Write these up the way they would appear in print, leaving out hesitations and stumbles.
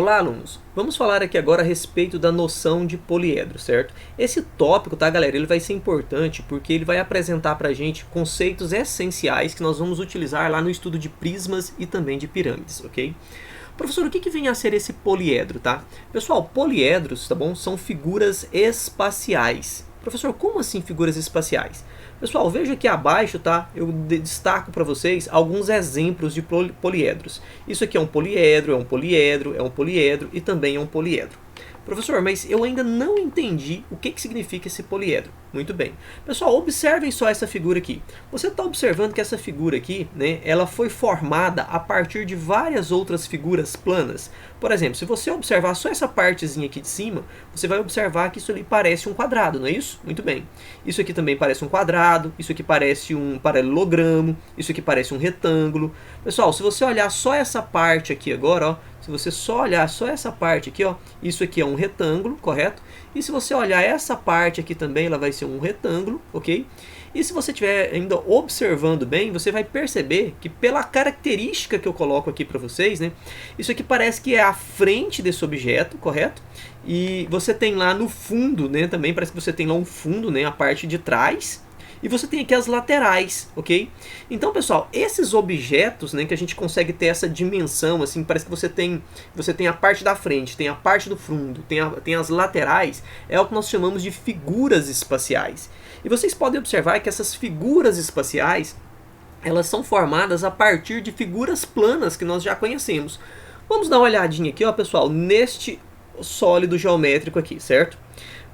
Olá, alunos! Vamos falar aqui agora a respeito da noção de poliedro, certo? Esse tópico, tá, galera, ele vai ser importante porque ele vai apresentar pra gente conceitos essenciais que nós vamos utilizar lá no estudo de prismas e também de pirâmides, ok? Professor, o que vem a ser esse poliedro, tá? Pessoal, poliedros, tá bom? São figuras espaciais. Professor, como assim figuras espaciais? Pessoal, veja aqui abaixo, tá? Eu destaco para vocês alguns exemplos de poliedros. Isso aqui é um poliedro, é um poliedro, é um poliedro e também é um poliedro. Professor, mas eu ainda não entendi o que significa esse poliedro. Muito bem. Pessoal, observem só essa figura aqui. Você está observando que essa figura aqui, né, ela foi formada a partir de várias outras figuras planas. Por exemplo, se você observar só essa partezinha aqui de cima, você vai observar que isso ali parece um quadrado, não é isso? Muito bem. Isso aqui também parece um quadrado, isso aqui parece um paralelogramo, isso aqui parece um retângulo. Pessoal, se você olhar só essa parte aqui agora, ó, se você só olhar só essa parte aqui, ó, isso aqui é um retângulo, correto? E se você olhar essa parte aqui também, ela vai ser um retângulo, ok? E se você estiver ainda observando bem, você vai perceber que pela característica que eu coloco aqui para vocês, né, isso aqui parece que é a frente desse objeto, correto? E você tem lá no fundo, né, também parece que você tem lá um fundo, né, a parte de trás. E você tem aqui as laterais, ok? Então, pessoal, esses objetos, né, que a gente consegue ter essa dimensão, assim, parece que você tem a parte da frente, tem a parte do fundo, tem as laterais, é o que nós chamamos de figuras espaciais. E vocês podem observar que essas figuras espaciais, elas são formadas a partir de figuras planas que nós já conhecemos. Vamos dar uma olhadinha aqui, ó, pessoal, neste sólido geométrico aqui, certo?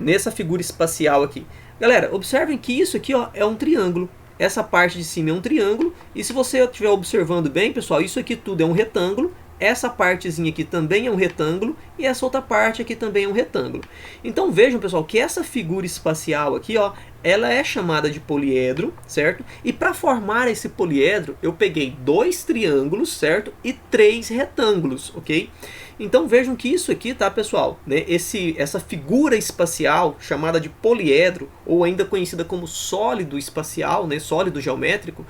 Nessa figura espacial aqui. Galera, observem que isso aqui, ó, é um triângulo. Essa parte de cima é um triângulo. E se você estiver observando bem, pessoal, isso aqui tudo é um retângulo. Essa partezinha aqui também é um retângulo. E essa outra parte aqui também é um retângulo. Então vejam, pessoal, que essa figura espacial aqui, ó, ela é chamada de poliedro, certo? E para formar esse poliedro, eu peguei 2 triângulos, certo? E 3 retângulos, ok? Então vejam que isso aqui, tá, pessoal, né, essa figura espacial chamada de poliedro, ou ainda conhecida como sólido espacial, né, sólido geométrico,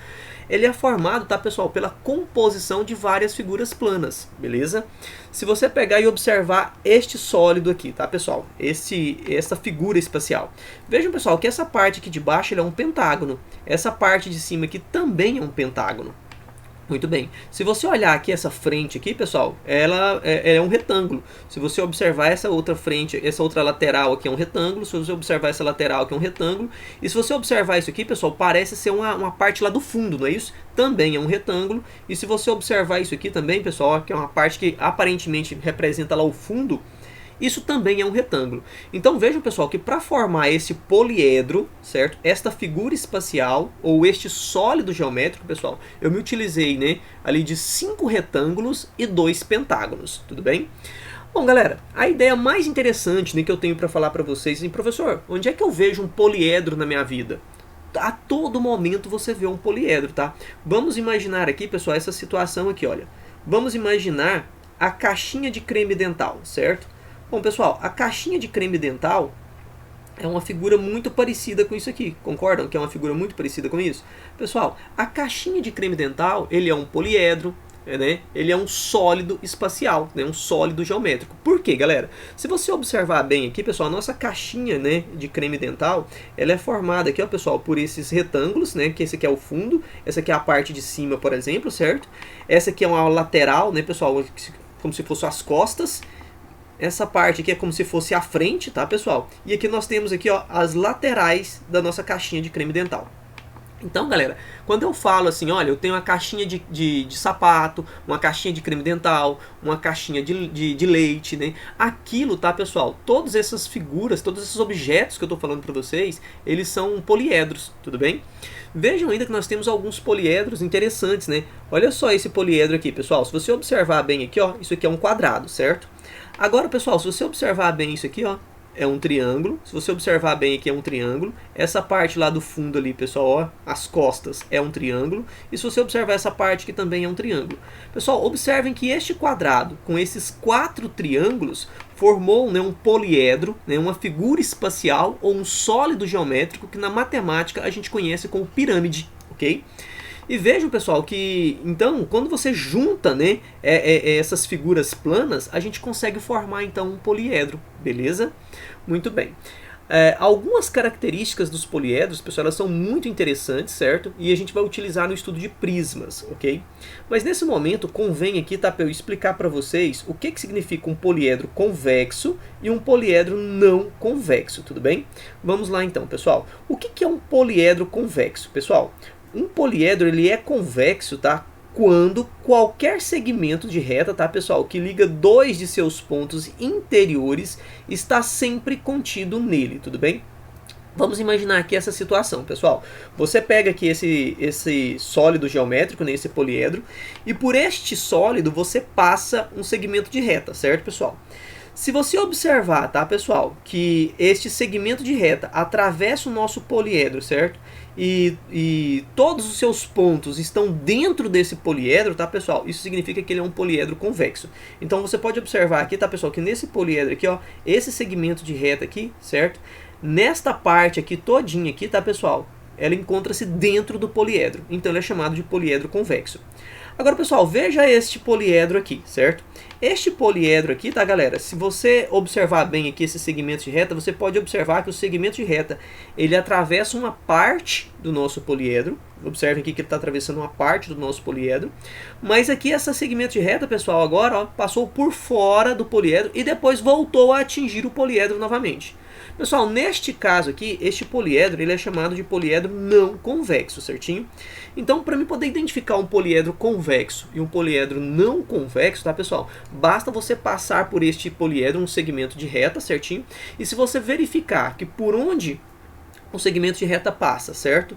ele é formado, tá, pessoal, pela composição de várias figuras planas, beleza? Se você pegar e observar este sólido aqui, tá, pessoal, essa figura espacial, vejam, pessoal, que essa parte aqui de baixo é um pentágono, essa parte de cima aqui também é um pentágono. Muito bem. Se você olhar aqui essa frente aqui, pessoal, ela é um retângulo. Se você observar essa outra frente, essa outra lateral aqui é um retângulo. Se você observar essa lateral aqui é um retângulo. E se você observar isso aqui, pessoal, parece ser uma parte lá do fundo, não é isso? Também é um retângulo. E se você observar isso aqui também, pessoal, que é uma parte que aparentemente representa lá o fundo, isso também é um retângulo. Então vejam, pessoal, que para formar esse poliedro, certo? Esta figura espacial, ou este sólido geométrico, pessoal, eu me utilizei, né, ali de 5 retângulos e 2 pentágonos, tudo bem? Bom, galera, a ideia mais interessante, né, que eu tenho para falar para vocês é, professor, onde é que eu vejo um poliedro na minha vida? A todo momento você vê um poliedro, tá? Vamos imaginar aqui, pessoal, essa situação aqui, olha. Vamos imaginar a caixinha de creme dental, certo? Bom, pessoal, a caixinha de creme dental é uma figura muito parecida com isso aqui. Concordam que é uma figura muito parecida com isso? Pessoal, a caixinha de creme dental, ele é um poliedro, né? Ele é um sólido espacial, né? Um sólido geométrico. Por quê, galera? Se você observar bem aqui, pessoal, a nossa caixinha, né, de creme dental, ela é formada aqui, ó, pessoal, por esses retângulos, né? Que esse aqui é o fundo, essa aqui é a parte de cima, por exemplo, certo? Essa aqui é uma lateral, né, pessoal, como se fossem as costas. Essa parte aqui é como se fosse a frente, tá, pessoal? E aqui nós temos aqui, ó, as laterais da nossa caixinha de creme dental. Então, galera, quando eu falo assim, olha, eu tenho uma caixinha de sapato, uma caixinha de creme dental, uma caixinha de leite, né? Aquilo, tá, pessoal? Todas essas figuras, todos esses objetos que eu tô falando para vocês, eles são poliedros, tudo bem? Vejam ainda que nós temos alguns poliedros interessantes, né? Olha só esse poliedro aqui, pessoal. Se você observar bem aqui, ó, isso aqui é um quadrado, certo? Agora, pessoal, se você observar bem isso aqui, ó, é um triângulo. Se você observar bem aqui, é um triângulo. Essa parte lá do fundo ali, pessoal, ó, as costas, é um triângulo. E se você observar essa parte aqui também é um triângulo. Pessoal, observem que este quadrado, com esses 4 triângulos, formou, né, um poliedro, né, uma figura espacial ou um sólido geométrico que na matemática a gente conhece como pirâmide, ok? E vejam, pessoal, que então quando você junta, né, essas figuras planas, a gente consegue formar então um poliedro, beleza? Muito bem. Algumas características dos poliedros, pessoal, elas são muito interessantes, certo? E a gente vai utilizar no estudo de prismas, ok? Mas nesse momento convém aqui, tá, para eu explicar para vocês o que significa um poliedro convexo e um poliedro não convexo, tudo bem? Vamos lá então, pessoal. O que é um poliedro convexo, pessoal? Um poliedro ele é convexo, tá? Quando qualquer segmento de reta, tá, pessoal, que liga dois de seus pontos interiores está sempre contido nele, tudo bem? Vamos imaginar aqui essa situação, pessoal. Você pega aqui esse sólido geométrico, né, esse poliedro, e por este sólido você passa um segmento de reta, certo, pessoal? Se você observar, tá, pessoal, que este segmento de reta atravessa o nosso poliedro, certo? E todos os seus pontos estão dentro desse poliedro, tá, pessoal? Isso significa que ele é um poliedro convexo. Então você pode observar aqui, tá, pessoal, que nesse poliedro aqui, ó, esse segmento de reta aqui, certo? Nesta parte aqui todinha aqui, tá, pessoal? Ela encontra-se dentro do poliedro. Então ele é chamado de poliedro convexo. Agora, pessoal, veja este poliedro aqui, certo? Este poliedro aqui, tá, galera? Se você observar bem aqui esse segmento de reta, você pode observar que o segmento de reta, ele atravessa uma parte do nosso poliedro. Observem aqui que ele está atravessando uma parte do nosso poliedro. Mas aqui, esse segmento de reta, pessoal, agora, ó, passou por fora do poliedro e depois voltou a atingir o poliedro novamente. Pessoal, neste caso aqui, este poliedro ele é chamado de poliedro não convexo, certinho? Então, para mim poder identificar um poliedro convexo e um poliedro não convexo, tá, pessoal? Basta você passar por este poliedro um segmento de reta, certinho? E se você verificar que por onde o segmento de reta passa, certo?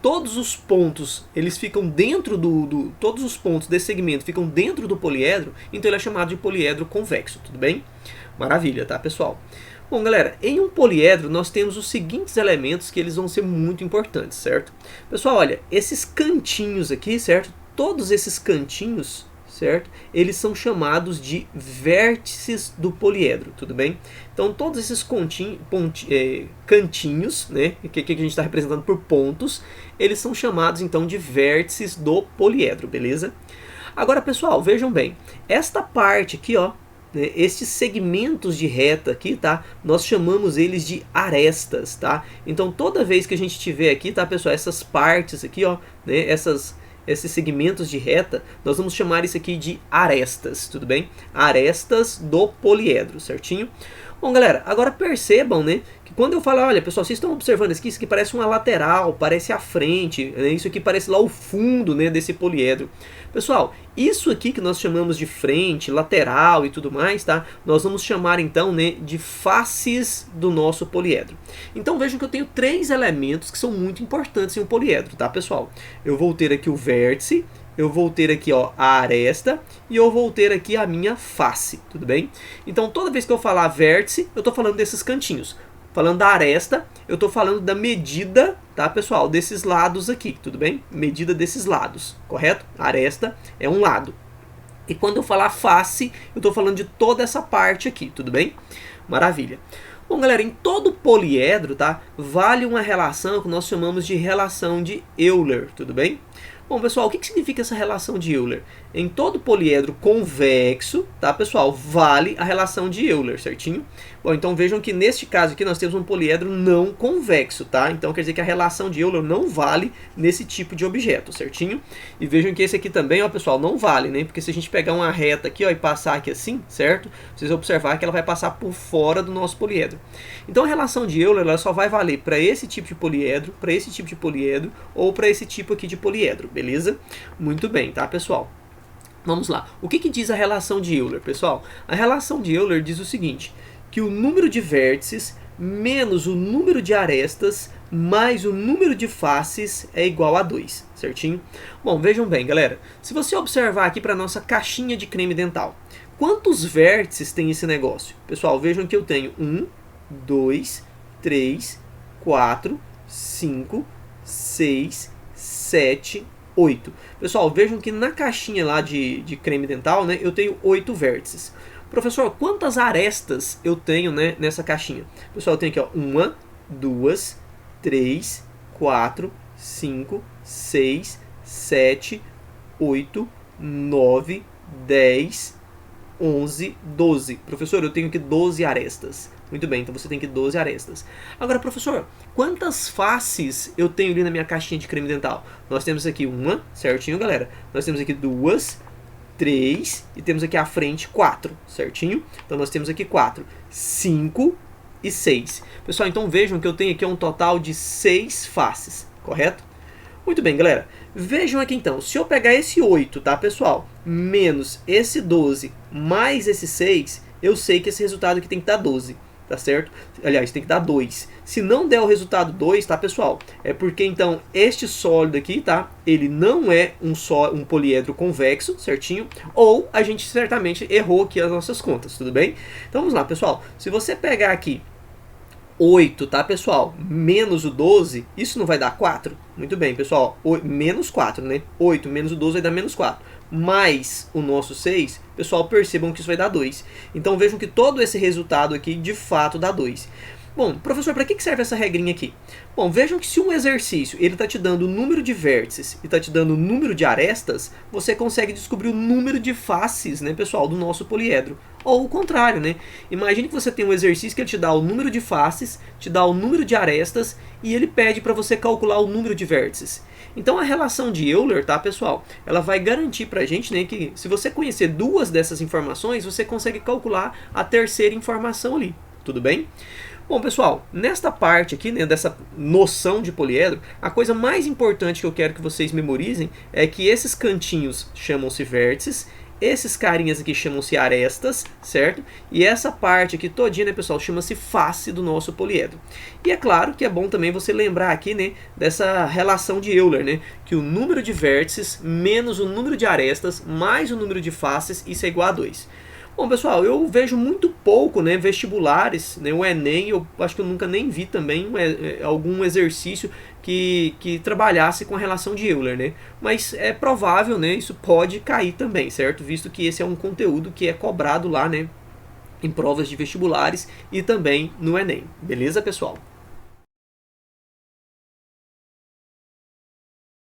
Todos os pontos, eles ficam dentro todos os pontos desse segmento ficam dentro do poliedro, então ele é chamado de poliedro convexo, tudo bem? Maravilha, tá, pessoal? Bom, galera, em um poliedro nós temos os seguintes elementos que eles vão ser muito importantes, certo? Pessoal, olha, esses cantinhos aqui, certo? Todos esses cantinhos, certo? Eles são chamados de vértices do poliedro, tudo bem? Então, todos esses cantinhos, né, que a gente está representando por pontos, eles são chamados, então, de vértices do poliedro, beleza? Agora, pessoal, vejam bem, esta parte aqui, ó, estes segmentos de reta aqui, tá? Nós chamamos eles de arestas, tá? Então toda vez que a gente tiver aqui, tá, pessoal, essas partes aqui, ó, né, esses segmentos de reta, nós vamos chamar isso aqui de arestas, tudo bem? Arestas do poliedro, certinho? Bom, galera, agora percebam, né, que quando eu falo, olha, pessoal, vocês estão observando isso aqui parece uma lateral, parece a frente, né, isso aqui parece lá o fundo, né, desse poliedro. Pessoal, isso aqui que nós chamamos de frente, lateral e tudo mais, tá? Nós vamos chamar então, né, de faces do nosso poliedro. Então vejam que eu tenho três elementos que são muito importantes em um poliedro, tá, pessoal? Eu vou ter aqui o vértice, eu vou ter aqui, ó, a aresta e eu vou ter aqui a minha face, tudo bem? Então toda vez que eu falar vértice, eu estou falando desses cantinhos. Falando da aresta, eu estou falando da medida, tá, pessoal, desses lados aqui, tudo bem? Medida desses lados, correto? A aresta é um lado. E quando eu falar face, eu estou falando de toda essa parte aqui, tudo bem? Maravilha. Bom, galera, em todo poliedro, tá, vale uma relação que nós chamamos de relação de Euler, tudo bem? Bom, pessoal, o que significa essa relação de Euler? Em todo poliedro convexo, tá, pessoal, vale a relação de Euler, certinho? Bom, então vejam que neste caso aqui nós temos um poliedro não convexo, tá? Então quer dizer que a relação de Euler não vale nesse tipo de objeto, certinho? E vejam que esse aqui também, ó, pessoal, não vale, né? Porque se a gente pegar uma reta aqui, ó, e passar aqui assim, certo? Vocês vão observar que ela vai passar por fora do nosso poliedro. Então a relação de Euler, ela só vai valer para esse tipo de poliedro, para esse tipo de poliedro ou para esse tipo aqui de poliedro, beleza? Muito bem, tá, pessoal? Vamos lá. O que diz a relação de Euler, pessoal? A relação de Euler diz o seguinte, que o número de vértices menos o número de arestas mais o número de faces é igual a 2, certinho? Bom, vejam bem, galera. Se você observar aqui para a nossa caixinha de creme dental, quantos vértices tem esse negócio? Pessoal, vejam que eu tenho 1, 2, 3, 4, 5, 6, 7, 8. Pessoal, vejam que na caixinha lá de creme dental, né, eu tenho 8 vértices. Professor, quantas arestas eu tenho, né, nessa caixinha? Pessoal, eu tenho aqui, ó, 1, 2, 3, 4, 5, 6, 7, 8, 9, 10, 11, 12. Professor, eu tenho aqui 12 arestas. Muito bem, então você tem aqui 12 arestas. Agora, professor, quantas faces eu tenho ali na minha caixinha de creme dental? Nós temos aqui uma, certinho, galera? Nós temos aqui duas, 3 e temos aqui à frente 4, certinho? Então nós temos aqui 4, 5 e 6. Pessoal, então vejam que eu tenho aqui um total de 6 faces, correto? Muito bem, galera. Vejam aqui então, se eu pegar esse 8, tá, pessoal? Menos esse 12, mais esse 6, eu sei que esse resultado aqui tem que dar 12. Tá certo? Aliás, tem que dar 2. Se não der o resultado 2, tá, pessoal? É porque, então, este sólido aqui, tá? Ele não é um poliedro convexo, certinho? Ou a gente certamente errou aqui as nossas contas, tudo bem? Então, vamos lá, pessoal. Se você pegar aqui 8, tá, pessoal? Menos o 12, isso não vai dar 4? Muito bem, pessoal. Menos 4, né? 8 menos o 12 vai dar menos 4. Mais o nosso 6, pessoal, percebam que isso vai dar 2. Então vejam que todo esse resultado aqui de fato dá 2. Bom, professor, para que serve essa regrinha aqui? Bom, vejam que se um exercício ele está te dando o número de vértices e está te dando o número de arestas, você consegue descobrir o número de faces, né, pessoal, do nosso poliedro. Ou o contrário, né? Imagine que você tem um exercício que ele te dá o número de faces, te dá o número de arestas e ele pede para você calcular o número de vértices. Então a relação de Euler, tá, pessoal, ela vai garantir pra gente, né, que se você conhecer duas dessas informações, você consegue calcular a terceira informação ali. Tudo bem? Bom, pessoal, nesta parte aqui, né, dessa noção de poliedro, a coisa mais importante que eu quero que vocês memorizem é que esses cantinhos chamam-se vértices, esses carinhas aqui chamam-se arestas, certo? E essa parte aqui todinha, né, pessoal, chama-se face do nosso poliedro. E é claro que é bom também você lembrar aqui, né, dessa relação de Euler, né, que o número de vértices menos o número de arestas mais o número de faces, isso é igual a 2. Bom, pessoal, eu vejo muito pouco, né, vestibulares, né, o Enem, eu acho que eu nunca nem vi também algum exercício que trabalhasse com a relação de Euler, né? Mas é provável, né, isso pode cair também, certo? Visto que esse é um conteúdo que é cobrado lá, né, em provas de vestibulares e também no Enem. Beleza, pessoal?